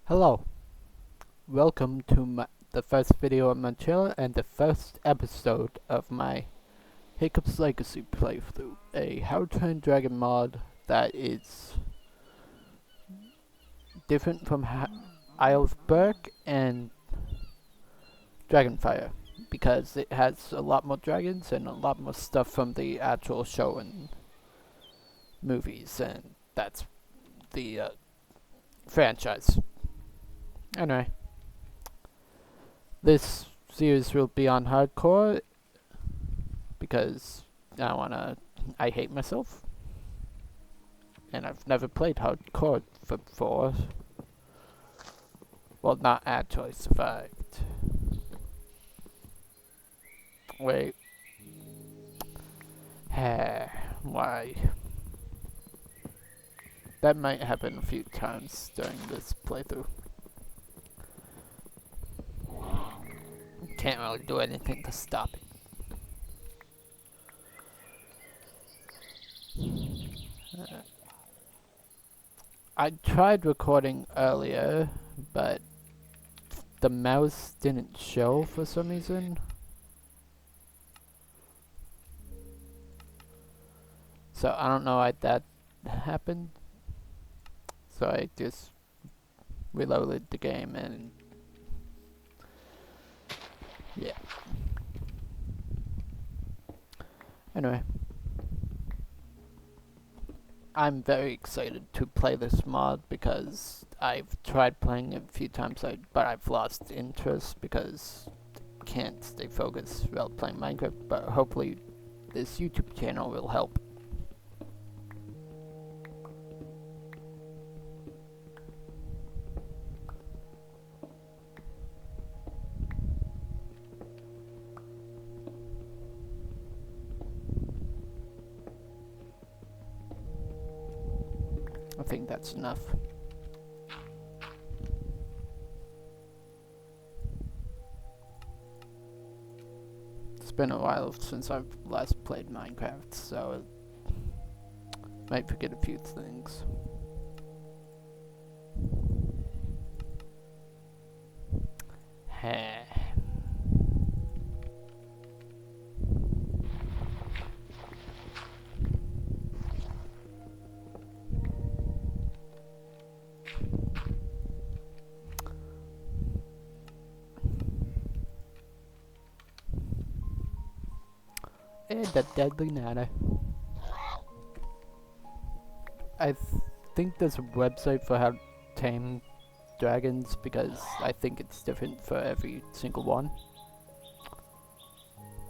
Hello, welcome to the first video on my channel and the first episode of my Hiccup's Legacy playthrough, a How to Train Dragon mod that is different from Isle of Berk and Dragonfire, because it has a lot more dragons and a lot more stuff from the actual show and movies, and that's the franchise. Anyway, this series will be on hardcore because I hate myself and I've never played hardcore before. Well, not actually survived. Wait. Why? That might happen a few times during this playthrough. Can't really do anything to stop it. I tried recording earlier, but the mouse didn't show for some reason. So I don't know why that happened. So I just reloaded the game and yeah. Anyway, I'm very excited to play this mod because I've tried playing it a few times, but I've lost interest because I can't stay focused while playing Minecraft. But hopefully this YouTube channel will help. I think that's enough. It's been a while since I've last played Minecraft, so I might forget a few things. Heh. And the deadly nana. I think there's a website for how to tame dragons because I think it's different for every single one.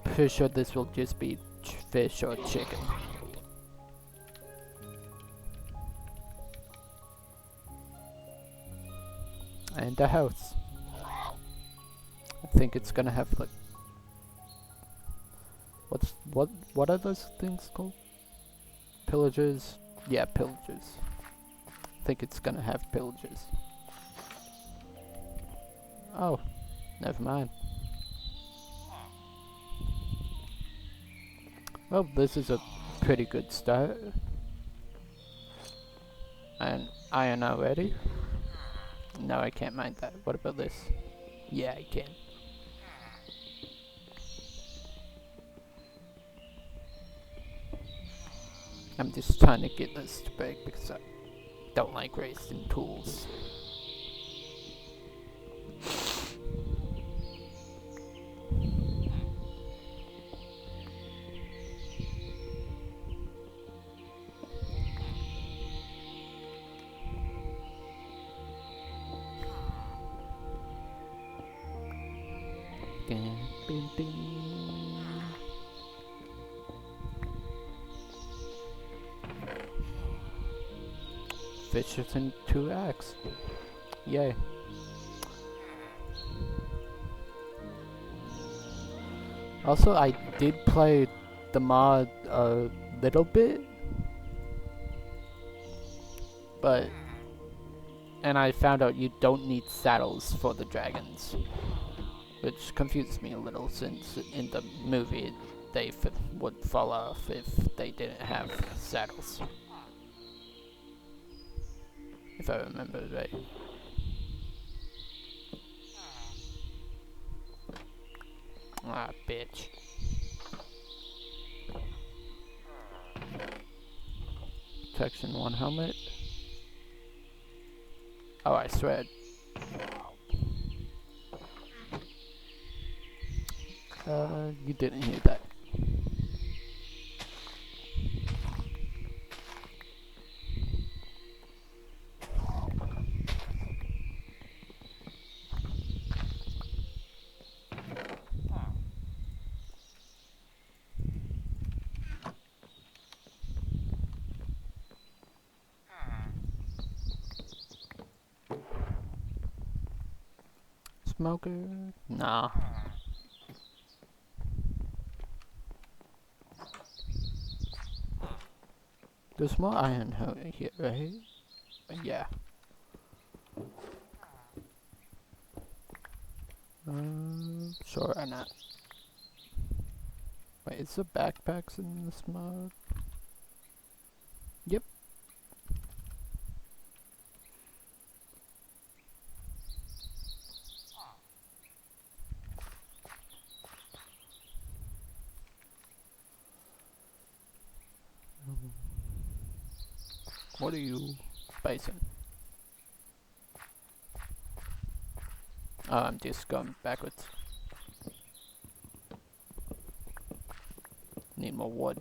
Pretty sure this will just be fish or chicken. And a house. I think it's gonna have like what are those things called? Pillagers? Yeah, pillagers. I think it's gonna have pillagers. Oh, never mind. Well, this is a pretty good start. And iron already? No, I can't mine that. What about this? Yeah, I can. I'm just trying to get this to break because I don't like wasting tools. Fishes and 2 eggs. Yay. Also, I did play the mod a little bit, and I found out you don't need saddles for the dragons, which confused me a little since in the movie they would fall off if they didn't have saddles. If I remember right. Ah, bitch. Protection 1 helmet. Oh, I swear. You didn't hear that. Smoker? Nah. There's more iron here, right? Yeah. Sure, why not? Wait, is there backpacks in this mod? Yep. What are you bison? Oh, I'm just going backwards. Need more wood.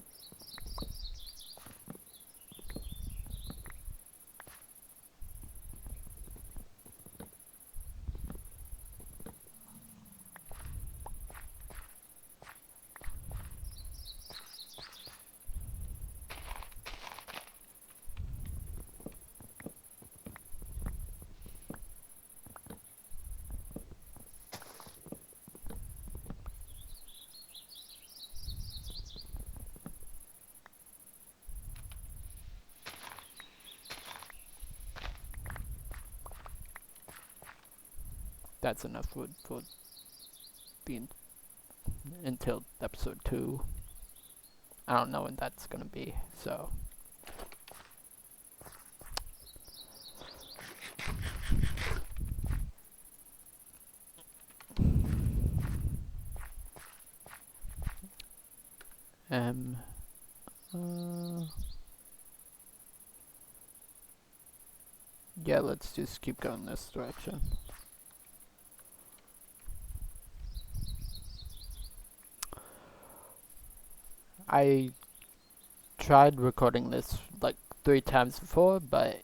That's enough wood for the until episode 2. I don't know when that's gonna be, so. Yeah, let's just keep going this direction. I tried recording this like 3 times before, but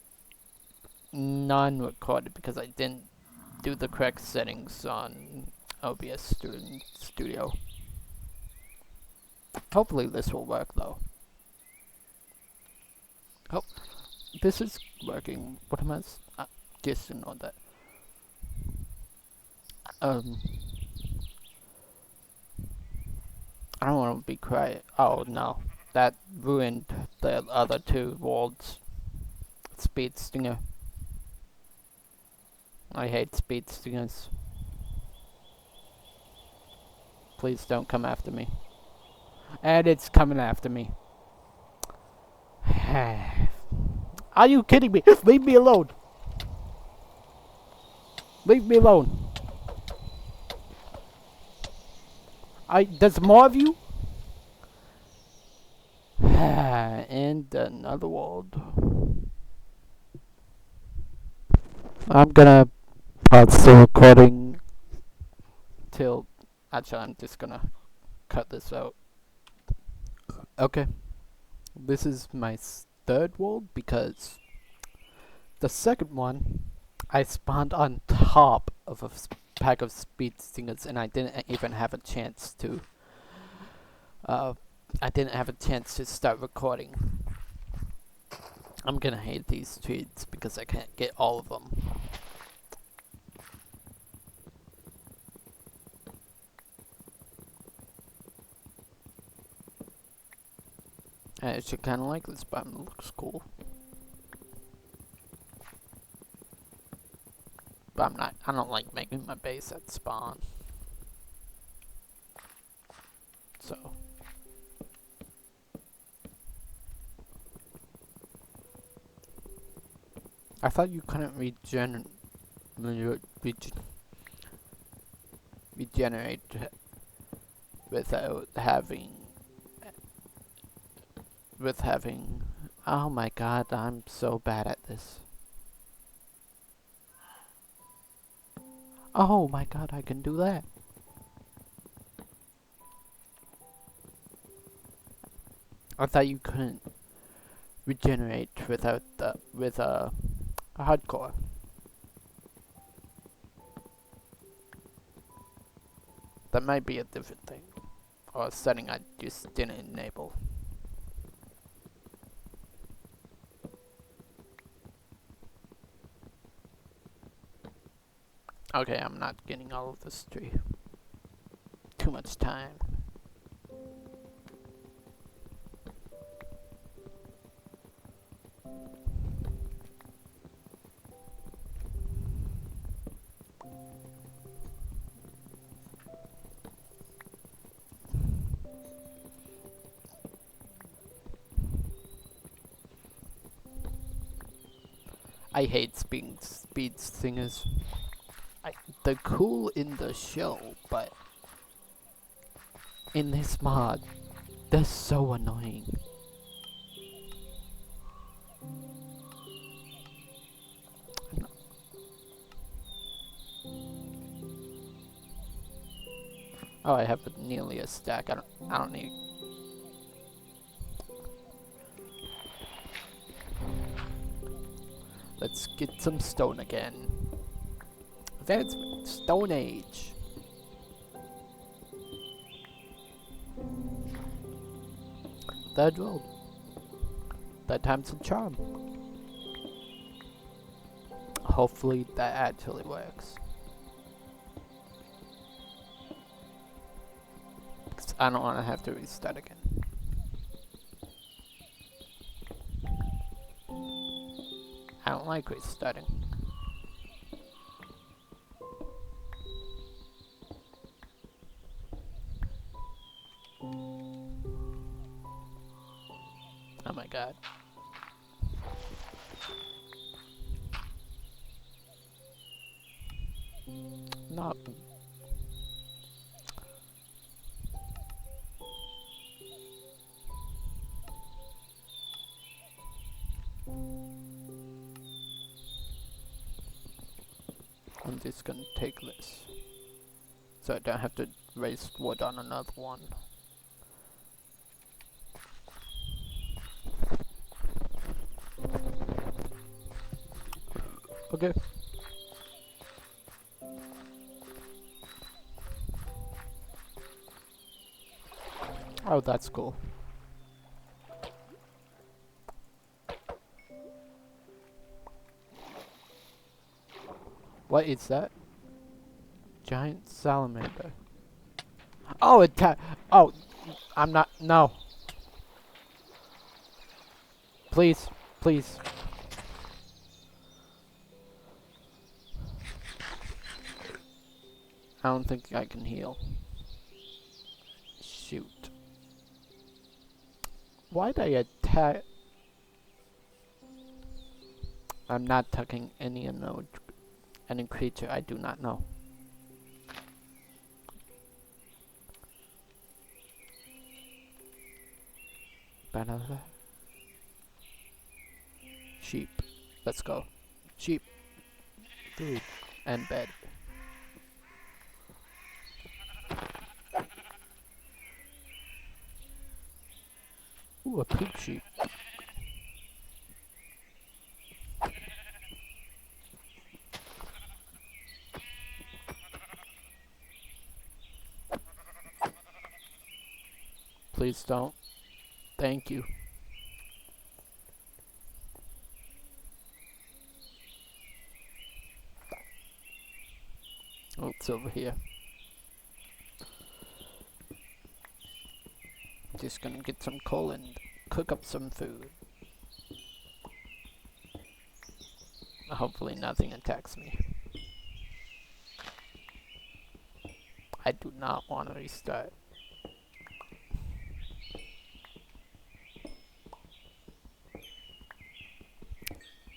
none recorded because I didn't do the correct settings on OBS Studio. Hopefully this will work though. Oh, this is working. What am I? Just ignore that. I don't want to be quiet. Oh no, that ruined the other 2 worlds. Speed stinger. I hate speed stingers. Please don't come after me. And it's coming after me. Are you kidding me? Leave me alone. Leave me alone. There's more of you? And another world. I'm gonna pause the recording till. Actually, I'm just gonna cut this out. Okay. This is my 3rd world because the second one I spawned on top of a pack of speed stingers and I didn't even have a chance to start recording. I'm gonna hate these tweets because I can't get all of them. I actually kinda like this button, it looks cool. But I don't like making my base at spawn. So. I thought you couldn't regenerate without having oh my god, I'm so bad at this. Oh my god, I can do that. I thought you couldn't regenerate with a hardcore. That might be a different thing, or a setting I just didn't enable. Okay, I'm not getting all of this tree. Too much time. I hate speed singers. They're cool in the show, but in this mod, they're so annoying. Oh, I have nearly a stack. I don't need. Let's get some stone again. Advancement, Stone Age. Third world. Third time's a charm. Hopefully that actually works. Because I don't want to have to restart again. I don't like restarting. Oh my god. No. I'm just gonna take this, so I don't have to waste wood on another one. Okay. Oh, that's cool. What is that? Giant salamander. Oh, oh, I'm not. No. Please, please. I don't think I can heal. Shoot. Why'd I attack? I'm not attacking any unknown. Any creature I do not know. Banana. Sheep. Let's go. Sheep. Food. And bed. Ooh, a pig sheep. Please don't. Thank you. Oh, it's over here. Just gonna get some coal and cook up some food. Hopefully nothing attacks me. I do not want to restart.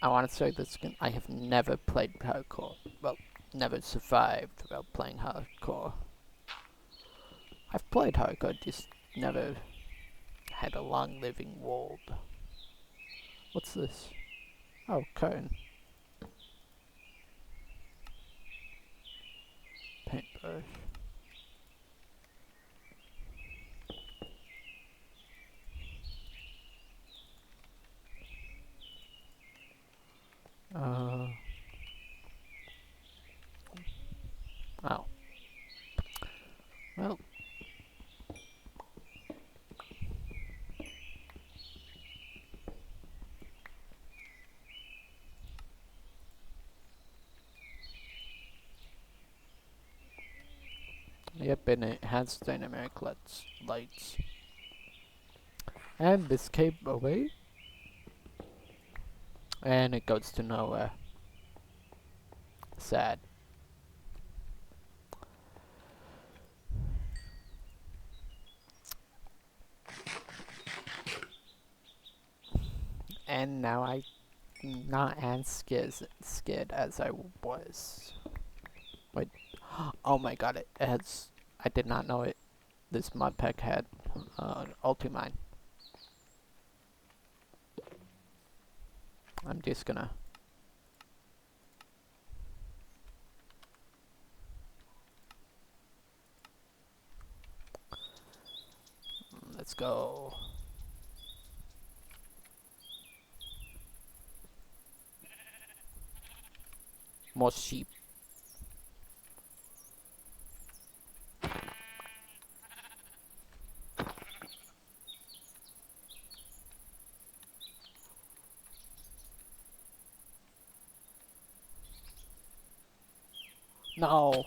I want to say this again. I have never played hardcore. Well, never survived while playing hardcore. I've played hardcore, just never had a long living world. What's this? Oh, curtain. Paintbrush. Oh. Well. Yep, and it has dynamic lights. And this came away. And it goes to nowhere. Sad. And now I'm not as scared as I was. Wait. Oh my god, it has... I did not know it. This mod pack had ultimine. I'm just gonna... Let's go. More sheep. No.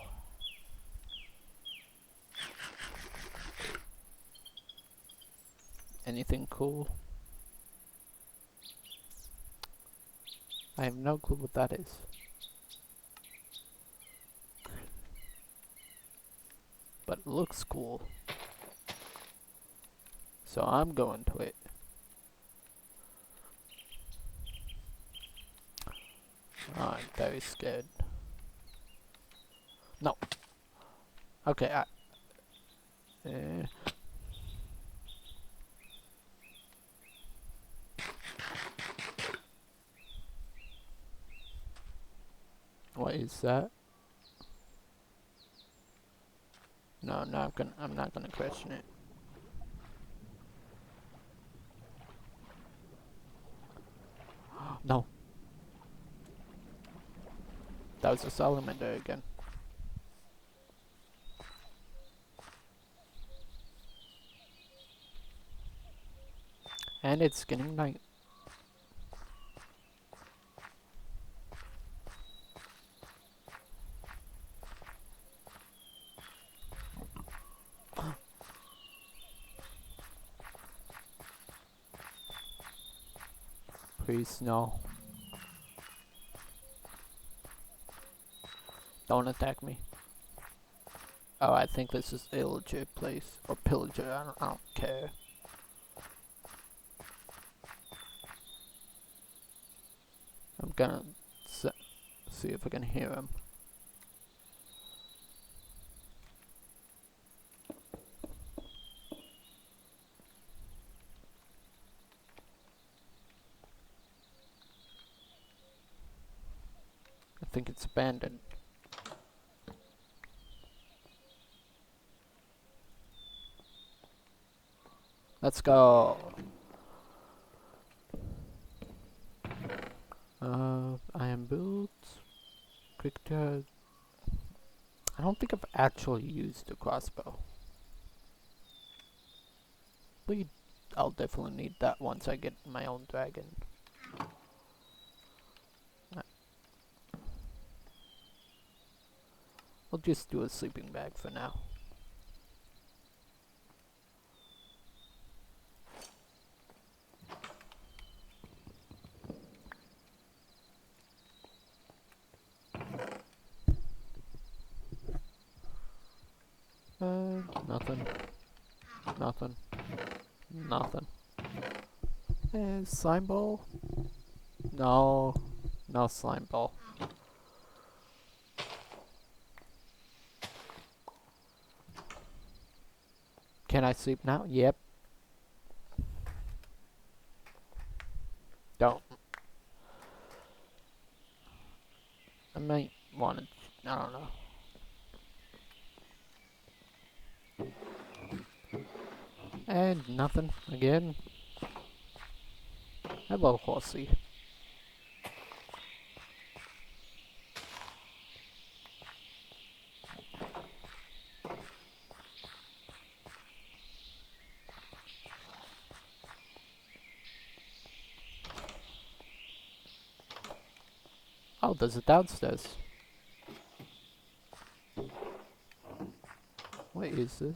Anything cool? I have no clue what that is. But it looks cool. So I'm going to it. Oh, I'm very scared. No. Okay, what is that? No, I'm not gonna question it. No. That was a salamander again. And it's getting night. Please, no. Don't attack me. Oh, I think this is illager place. Or pillager, I don't care. I'm gonna see if I can hear him. I think it's abandoned. Let's go. I am built. Quick turn. I don't think I've actually used a crossbow. I'll definitely need that once I get my own dragon. We'll just do a sleeping bag for now. Nothing. Nothing. Nothing. Slime ball? No. No slime ball. Can I sleep now? Yep. Don't. I might want to. I don't know. And nothing again. Hello, horsey. Oh, there's a downstairs. What is this?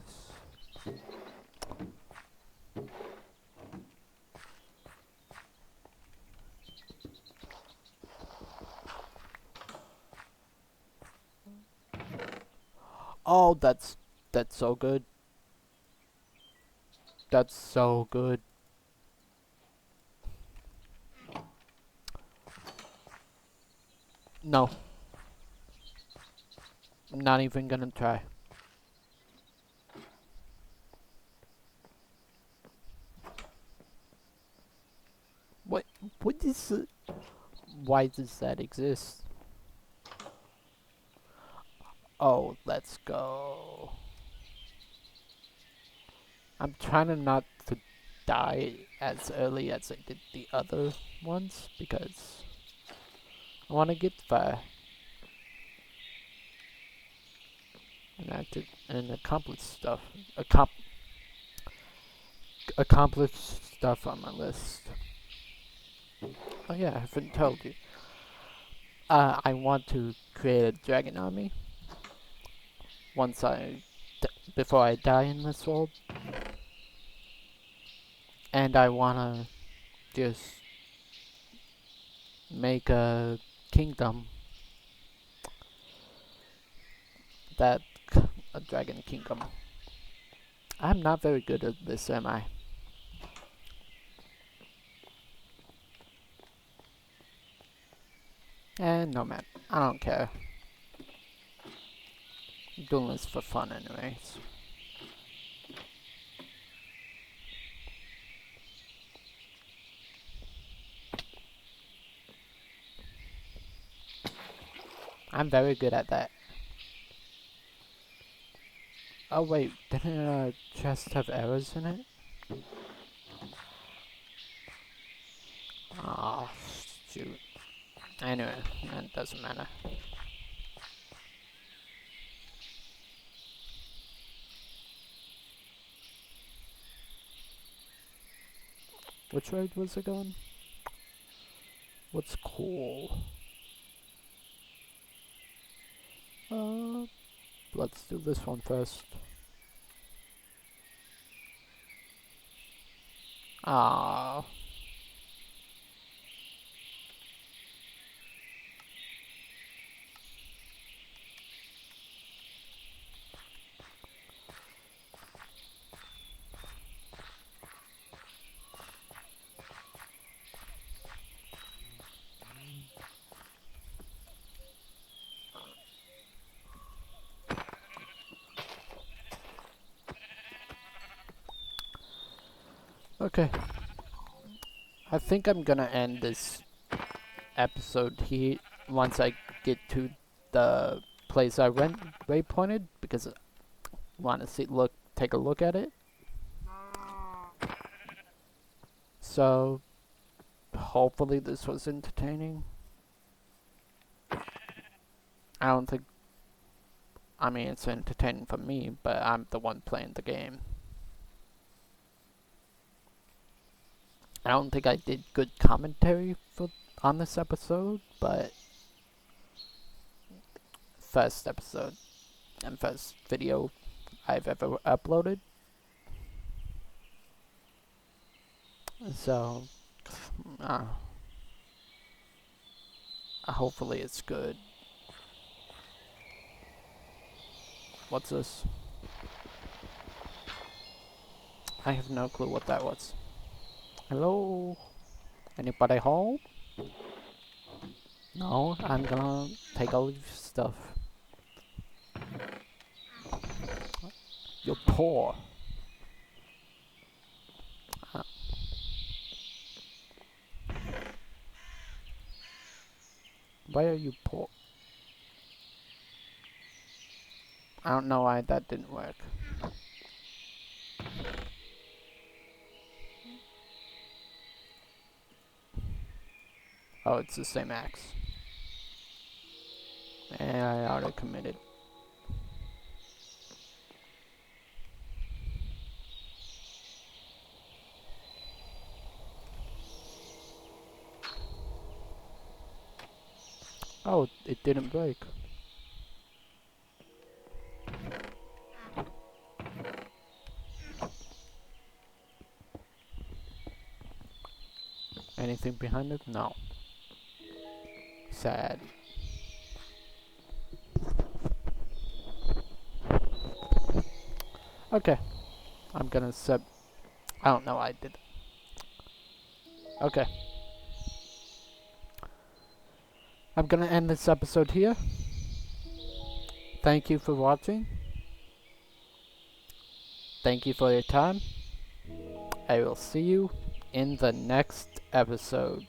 Oh, that's so good. That's so good. No. I'm not even gonna try. What is it? Why does that exist? Oh, let's go. I'm trying to not to die as early as I did the other ones because I want to get far and accomplish stuff. Accomplish stuff on my list. Oh yeah, I haven't told you. I want to create a dragon army before I die in this world, and I wanna just make a kingdom a dragon kingdom. I'm not very good at this, am I? And no man, I don't care. I'm doing this for fun anyways. I'm very good at that. Oh wait, didn't a chest have arrows in it? Oh, shoot. Anyway, that doesn't matter. Which road was it going? What's cool? Let's do this one first. Ah. Okay. I think I'm gonna end this episode here once I get to the place I waypointed because I want to take a look at it. So hopefully this was entertaining. I don't think. I mean, it's entertaining for me, but I'm the one playing the game. I don't think I did good commentary on this episode, but first episode and first video I've ever uploaded. So, hopefully it's good. What's this? I have no clue what that was. Hello? Anybody home? No, I'm gonna take all your stuff. You're poor. Why are you poor? I don't know why that didn't work. Oh, it's the same axe. And I already committed. Oh, it didn't break. Anything behind it? No. Sad. Okay. I'm gonna I don't know why I did that. Okay. I'm gonna end this episode here. Thank you for watching. Thank you for your time. I will see you in the next episode.